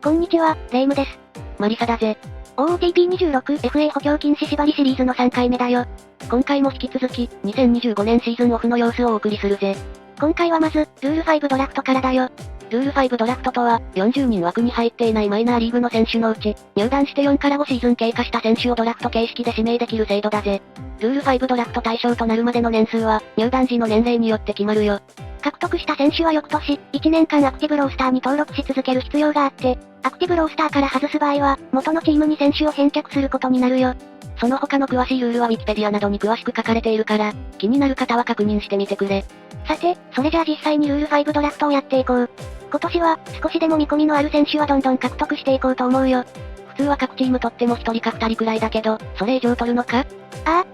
こんにちは、レイムです。マリサだぜ。OOTP26FA 補強禁止縛りシリーズの3回目だよ。今回も引き続き、2025年シーズンオフの様子をお送りするぜ。今回はまず、ルール5ドラフトからだよ。ルール5ドラフトとは、40人枠に入っていないマイナーリーグの選手のうち、入団して4から5シーズン経過した選手をドラフト形式で指名できる制度だぜ。ルール5ドラフト対象となるまでの年数は、入団時の年齢によって決まるよ。獲得した選手は翌年、1年間アクティブロースターに登録し続ける必要があって、アクティブロースターから外す場合は、元のチームに選手を返却することになるよ。その他の詳しいルールは Wikipedia などに詳しく書かれているから、気になる方は確認してみてくれ。さて、それじゃあ実際にルール5ドラフトをやっていこう。今年は、少しでも見込みのある選手はどんどん獲得していこうと思うよ。普通は各チームとっても1人か2人くらいだけど、それ以上取るのか？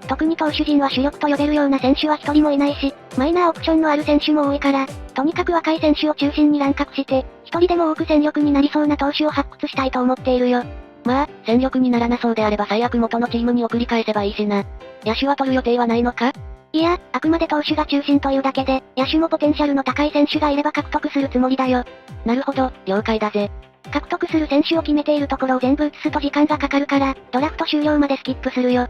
特に投手陣は主力と呼べるような選手は1人もいないし、マイナーオプションのある選手も多いから、とにかく若い選手を中心に乱獲して、1人でも多く戦力になりそうな投手を発掘したいと思っているよ。まあ、戦力にならなそうであれば最悪元のチームに送り返せばいいしな。野手は取る予定はないのか？いや、あくまで投手が中心というだけで、野手もポテンシャルの高い選手がいれば獲得するつもりだよ。なるほど、了解だぜ。獲得する選手を決めているところを全部移すと時間がかかるから、ドラフト終了までスキップするよ。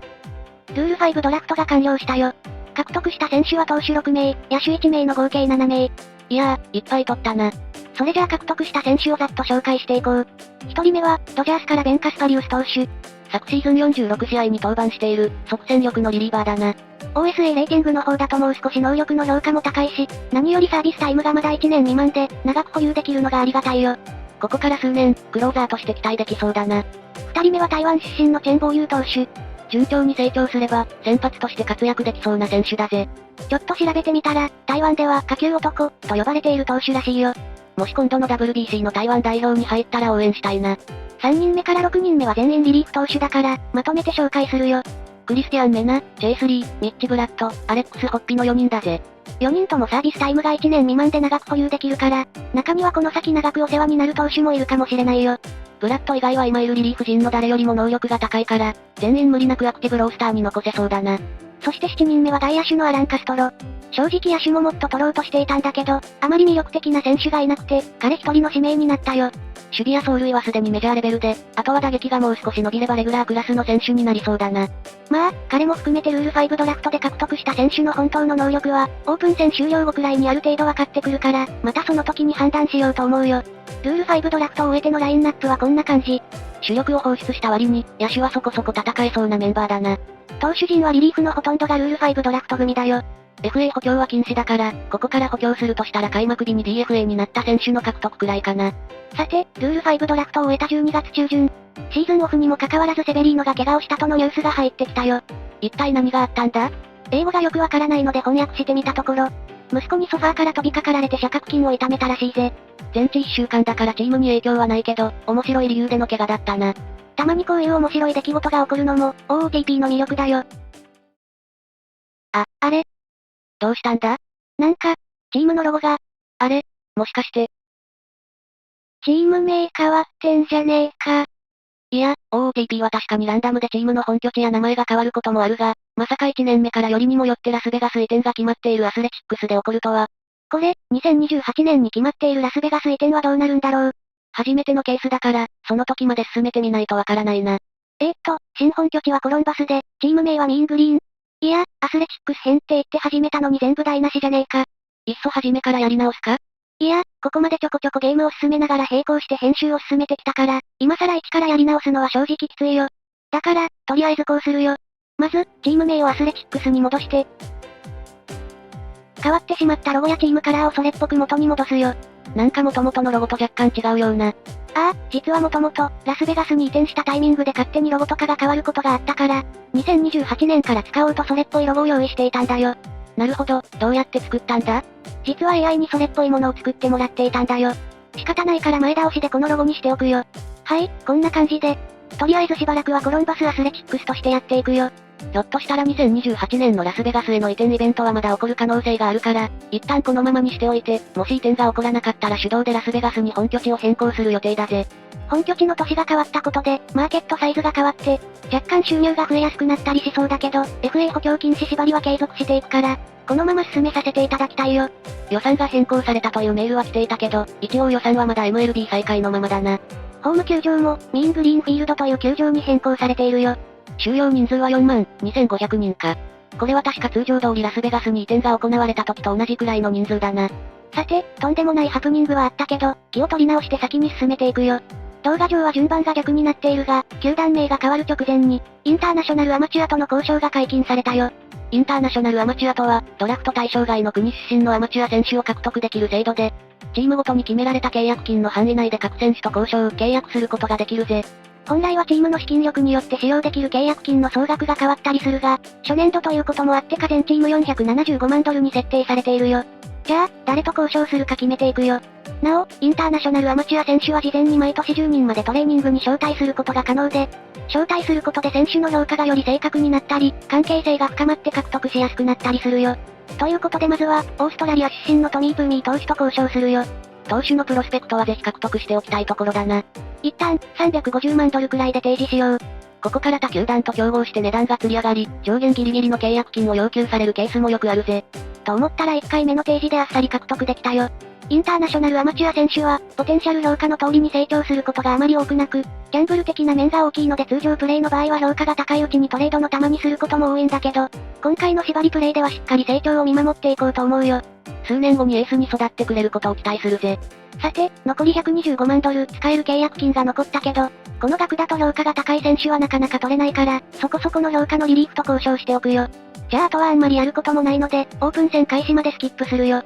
ルール5ドラフトが完了したよ。獲得した選手は投手6名、野手1名の合計7名。いやー、いっぱい取ったな。それじゃあ獲得した選手をざっと紹介していこう。1人目は、ドジャースからベン・カスパリウス投手。昨シーズン46試合に登板している、即戦力のリリーバーだな。OSA レーティングの方だともう少し能力の評価も高いし、何よりサービスタイムがまだ1年未満で、長く保有できるのがありがたいよ。ここから数年、クローザーとして期待できそうだな。2人目は台湾出身のチェン・ボーユー投手。順調に成長すれば、先発として活躍できそうな選手だぜ。ちょっと調べてみたら、台湾では下級男、と呼ばれている投手らしいよ。もし今度の WBC の台湾代表に入ったら応援したいな。3人目から6人目は全員リリーフ投手だから、まとめて紹介するよ。クリスティアン・メナ、チェイス・リー、ミッチ・ブラッド、アレックス・ホッピの4人だぜ。4人ともサービスタイムが1年未満で長く保有できるから、中にはこの先長くお世話になる投手もいるかもしれないよ。ブラッド以外は今いるリリーフ陣の誰よりも能力が高いから、全員無理なくアクティブロースターに残せそうだな。そして7人目は大野手のアラン・カストロ。正直野手ももっと取ろうとしていたんだけど、あまり魅力的な選手がいなくて、彼一人の指名になったよ。守備や走塁はすでにメジャーレベルで、あとは打撃がもう少し伸びればレギュラークラスの選手になりそうだな。まあ、彼も含めてルール5ドラフトで獲得した選手の本当の能力は、オープン戦終了後くらいにある程度分かってくるから、またその時に判断しようと思うよ。ルール5ドラフトを終えてのラインナップはこんな感じ。主力を放出した割に、野手はそこそこ戦えそうなメンバーだな。投手陣はリリーフのほとんどがルール5ドラフト組だよ。FA 補強は禁止だから、ここから補強するとしたら開幕日に DFA になった選手の獲得くらいかな。さて、ルール5ドラフトを終えた12月中旬。シーズンオフにもかかわらずセベリーノが怪我をしたとのニュースが入ってきたよ。一体何があったんだ？英語がよくわからないので翻訳してみたところ、息子にソファーから飛びかかられて斜角筋を痛めたらしいぜ。全治1週間だからチームに影響はないけど、面白い理由での怪我だったな。たまにこういう面白い出来事が起こるのも、OOTP の魅力だよ。あれ？どうしたんだ？なんか、チームのロゴが、あれ？もしかして、チーム名変わってんじゃねえか。いや、OOTP は確かにランダムでチームの本拠地や名前が変わることもあるが、まさか1年目からよりにもよってラスベガス移転が決まっているアスレチックスで起こるとは。これ、2028年に決まっているラスベガス移転はどうなるんだろう。初めてのケースだから、その時まで進めてみないとわからないな。新本拠地はコロンバスで、チーム名はミーングリーン。いや、アスレチックス編って言って始めたのに全部台無しじゃねえか。いっそ初めからやり直すか？いや、ここまでちょこちょこゲームを進めながら並行して編集を進めてきたから、今更一からやり直すのは正直きついよ。だから、とりあえずこうするよ。まず、チーム名をアスレチックスに戻して、変わってしまったロゴやチームカラーをそれっぽく元に戻すよ。なんか元々のロゴと若干違うような。実はもともと、ラスベガスに移転したタイミングで勝手にロゴとかが変わることがあったから、2028年から使おうとそれっぽいロゴを用意していたんだよ。なるほど、どうやって作ったんだ？実は AI にそれっぽいものを作ってもらっていたんだよ。仕方ないから前倒しでこのロゴにしておくよ。はい、こんな感じで。とりあえずしばらくはコロンバスアスレチックスとしてやっていくよ。ひょっとしたら2028年のラスベガスへの移転イベントはまだ起こる可能性があるから、一旦このままにしておいて、もし移転が起こらなかったら手動でラスベガスに本拠地を変更する予定だぜ。本拠地の都市が変わったことで、マーケットサイズが変わって、若干収入が増えやすくなったりしそうだけど、FA 補強禁止縛りは継続していくから、このまま進めさせていただきたいよ。予算が変更されたというメールは来ていたけど、一応予算はまだ MLB 再開のままだな。ホーム球場も、ミーングリーンフィールドという球場に変更されているよ。収容人数は4万2500人か。これは確か通常通りラスベガスに移転が行われた時と同じくらいの人数だな。さて、とんでもないハプニングはあったけど、気を取り直して先に進めていくよ。動画上は順番が逆になっているが、球団名が変わる直前に、インターナショナルアマチュアとの交渉が解禁されたよ。インターナショナルアマチュアとは、ドラフト対象外の国出身のアマチュア選手を獲得できる制度で、チームごとに決められた契約金の範囲内で各選手と交渉、契約することができるぜ。本来はチームの資金力によって使用できる契約金の総額が変わったりするが、初年度ということもあってか全チーム475万ドルに設定されているよ。じゃあ、誰と交渉するか決めていくよ。なお、インターナショナルアマチュア選手は事前に毎年10人までトレーニングに招待することが可能で、招待することで選手の評価がより正確になったり、関係性が深まって獲得しやすくなったりするよ。ということでまずは、オーストラリア出身のトミー・プーミー投手と交渉するよ。投手のプロスペクトはぜひ獲得しておきたいところだな。一旦、350万ドルくらいで提示しよう。ここから他球団と競合して値段が吊り上がり、上限ギリギリの契約金を要求されるケースもよくあるぜ。と思ったら1回目の提示であっさり獲得できたよ。インターナショナルアマチュア選手は、ポテンシャル評価の通りに成長することがあまり多くなく、ギャンブル的な面が大きいので通常プレイの場合は評価が高いうちにトレードの玉にすることも多いんだけど、今回の縛りプレイではしっかり成長を見守っていこうと思うよ。数年後にエースに育ってくれることを期待するぜ。さて、残り125万ドル使える契約金が残ったけど、この額だと評価が高い選手はなかなか取れないから、そこそこの評価のリリーフと交渉しておくよ。じゃああとはあんまりやることもないので、オープン戦開始までスキップするよ。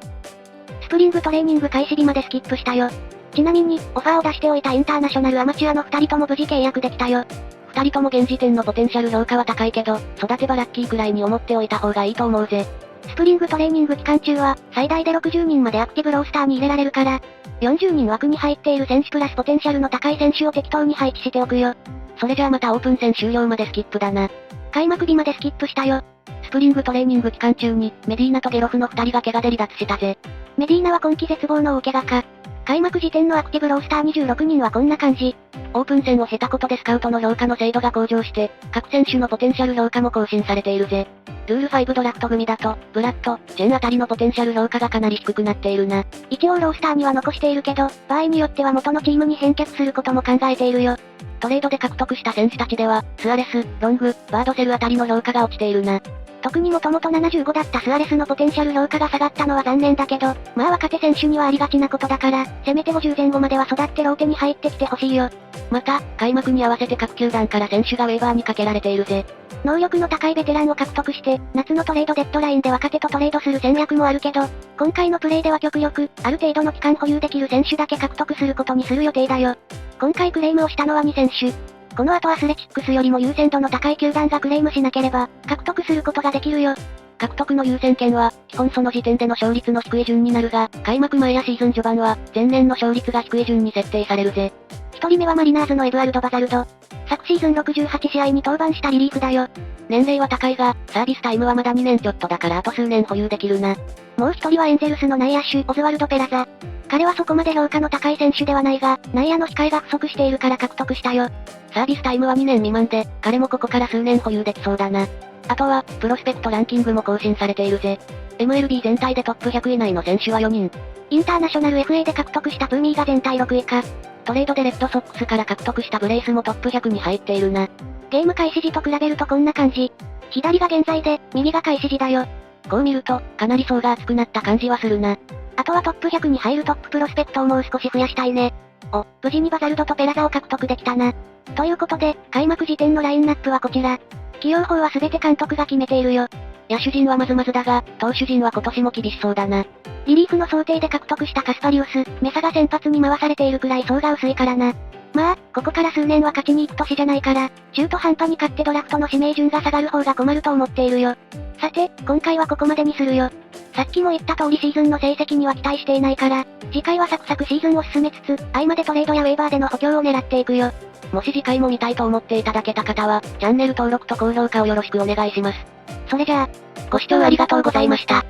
スプリングトレーニング開始日までスキップしたよ。ちなみに、オファーを出しておいたインターナショナルアマチュアの2人とも無事契約できたよ。2人とも現時点のポテンシャル評価は高いけど、育てばラッキーくらいに思っておいた方がいいと思うぜ。スプリングトレーニング期間中は、最大で60人までアクティブロースターに入れられるから、40人枠に入っている選手プラスポテンシャルの高い選手を適当に配置しておくよ。それじゃあまたオープン戦終了までスキップだな。開幕日までスキップしたよ。スプリングトレーニング期間中に、メディーナとゲロフの2人が怪我で離脱したぜ。メディーナは今季絶望の大怪我か。開幕時点のアクティブロースター26人はこんな感じ。オープン戦を経たことでスカウトの評価の精度が向上して、各選手のポテンシャル評価も更新されているぜ。ルール5ドラフト組だと、ブラッド、ジェンあたりのポテンシャル評価がかなり低くなっているな。一応ロースターには残しているけど、場合によっては元のチームに返却することも考えているよ。トレードで獲得した選手たちでは、スアレス、ロング、バードセルあたりの評価が落ちているな。特にもともと75だったスアレスのポテンシャル評価が下がったのは残念だけど、まあ若手選手にはありがちなことだから、せめて50前後までは育ってローテに入ってきてほしいよ。また、開幕に合わせて各球団から選手がウェーバーにかけられているぜ。能力の高いベテランを獲得して、夏のトレードデッドラインで若手とトレードする戦略もあるけど、今回のプレイでは極力、ある程度の期間保有できる選手だけ獲得することにする予定だよ。今回クレームをしたのは2選手。この後アスレチックスよりも優先度の高い球団がクレームしなければ、獲得することができるよ。獲得の優先権は、基本その時点での勝率の低い順になるが、開幕前やシーズン序盤は、前年の勝率が低い順に設定されるぜ。1人目はマリナーズのエドワルド・バザルド。昨シーズン68試合に登板したリリーフだよ。年齢は高いが、サービスタイムはまだ2年ちょっとだからあと数年保有できるな。もう1人はエンゼルスの内野手、オズワルド・ペラザ。彼はそこまで評価の高い選手ではないが、内野の控えが不足しているから獲得したよ。サービスタイムは2年未満で、彼もここから数年保有できそうだな。あとは、プロスペクトランキングも更新されているぜ。MLB 全体でトップ100以内の選手は4人。インターナショナル FA で獲得したプーミーが全体6位か。トレードでレッドソックスから獲得したブレイスもトップ100に入っているな。ゲーム開始時と比べるとこんな感じ。左が現在で、右が開始時だよ。こう見ると、かなり層が厚くなった感じはするな。あとはトップ100に入るトッププロスペクトをもう少し増やしたいね。お、無事にバザルドとペラザを獲得できたな。ということで、開幕時点のラインナップはこちら。起用法は全て監督が決めているよ。野手陣はまずまずだが、投手陣は今年も厳しそうだな。リリーフの想定で獲得したカスパリウス、メサが先発に回されているくらい層が薄いからな。まあ、ここから数年は勝ちに行く年じゃないから、中途半端に勝ってドラフトの指名順が下がる方が困ると思っているよ。さて、今回はここまでにするよ。さっきも言った通りシーズンの成績には期待していないから、次回はサクサクシーズンを進めつつ、合間でトレードやウェーバーでの補強を狙っていくよ。もし次回も見たいと思っていただけた方は、チャンネル登録と高評価をよろしくお願いします。それじゃあ、ご視聴ありがとうございました。